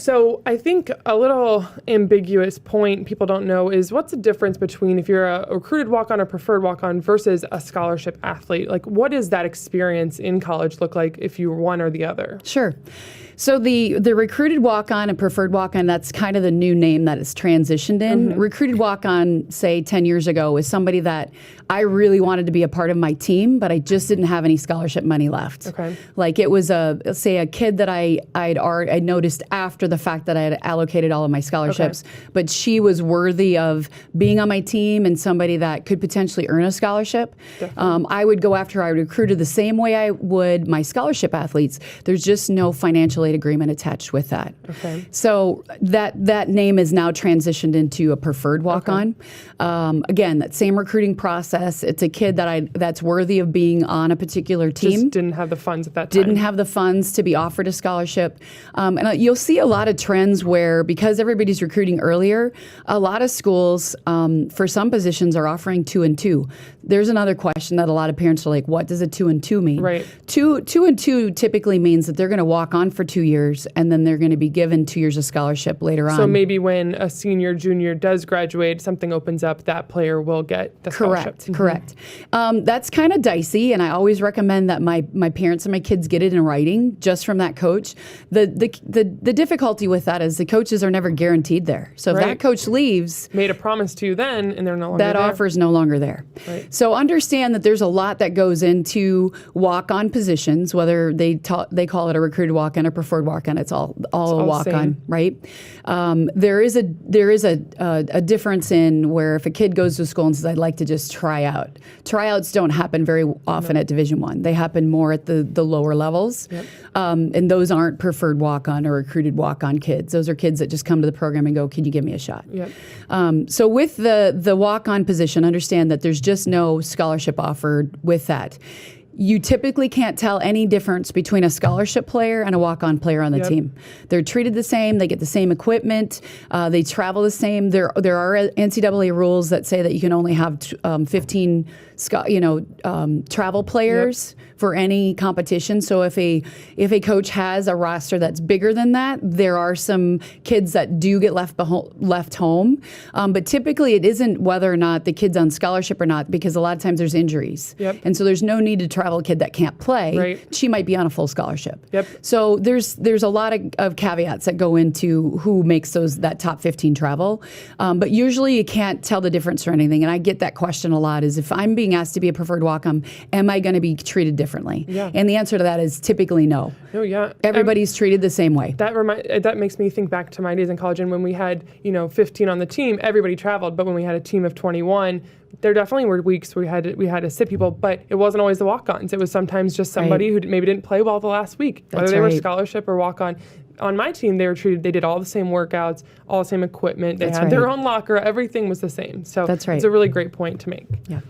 So I think a little ambiguous point people don't know is what's the difference between if you're a recruited walk-on or preferred walk-on versus a scholarship athlete? Like, what does that experience in college look like if you were one or the other? Sure. So the recruited walk-on and preferred walk-on, that's kind of the new name that it's transitioned in. Recruited walk-on, say 10 years ago, was somebody that I really wanted to be a part of my team, but I just didn't have any scholarship money left. Okay. Like it was a kid that I'd noticed after the fact that I had allocated all of my scholarships, but she was worthy of being on my team and somebody that could potentially earn a scholarship. I would go after her. I would recruit her the same way I would my scholarship athletes. There's just no financial aid agreement attached with that. Okay. So that name is now transitioned into a preferred walk-on. Again, that same recruiting process. It's a kid that's worthy of being on a particular team. Just didn't have the funds at that time. Didn't have the funds to be offered a scholarship. And you'll see a lot of trends where, because everybody's recruiting earlier, a lot of schools, for some positions, are offering 2 and 2. There's another question that a lot of parents are like, what does a 2 and 2 mean? Right. 2 and 2 typically means that they're going to walk on for 2 years, and then they're going to be given 2 years of scholarship later on. So maybe when a senior, junior does graduate, something opens up, that player will get the scholarship. Correct. That's kind of dicey, and I always recommend that my parents and my kids get it in writing just from that coach. The difficulty with that is the coaches are never guaranteed there. So if that coach leaves, made a promise to you then, and they're no longer that there. offer is no longer there. Right. So understand that there's a lot that goes into walk-on positions, whether they call it a recruited walk-on or preferred walk-on. It's all a walk-on, right? There is a difference in where if a kid goes to school and says, I'd like to just try out. Tryouts don't happen very often at Division I. They happen more at the lower levels. Yep. And those aren't preferred walk-on or recruited walk-on kids. Those are kids that just come to the program and go, can you give me a shot? Yep. So with the walk-on position, understand that there's just no scholarship offered with that. You typically can't tell any difference between a scholarship player and a walk-on player on the team. They're treated the same. They get the same equipment. They travel the same. There are NCAA rules that say that you can only have 15 travel players for any competition. So if a coach has a roster that's bigger than that, there are some kids that do get left home. But typically it isn't whether or not the kid's on scholarship or not, because a lot of times there's injuries. Yep. And so there's no need to travel a kid that can't play. Right. She might be on a full scholarship. Yep. So there's a lot of caveats that go into who makes that top 15 travel. But usually you can't tell the difference or anything. And I get that question a lot, is if I'm being asked to be a preferred walk-on, am I going to be treated differently? Yeah. And the answer to that is typically no. Oh, yeah. Everybody's treated the same way. That makes me think back to my days in college, and when we had 15 on the team, everybody traveled. But when we had a team of 21, there definitely were weeks where we had to sit people, but it wasn't always the walk-ons. It was sometimes just somebody who maybe didn't play well the last week, whether they were scholarship or walk-on. On my team, they did all the same workouts, all the same equipment. They had their own locker. Everything was the same. So that's right. It's a really great point to make. Yeah.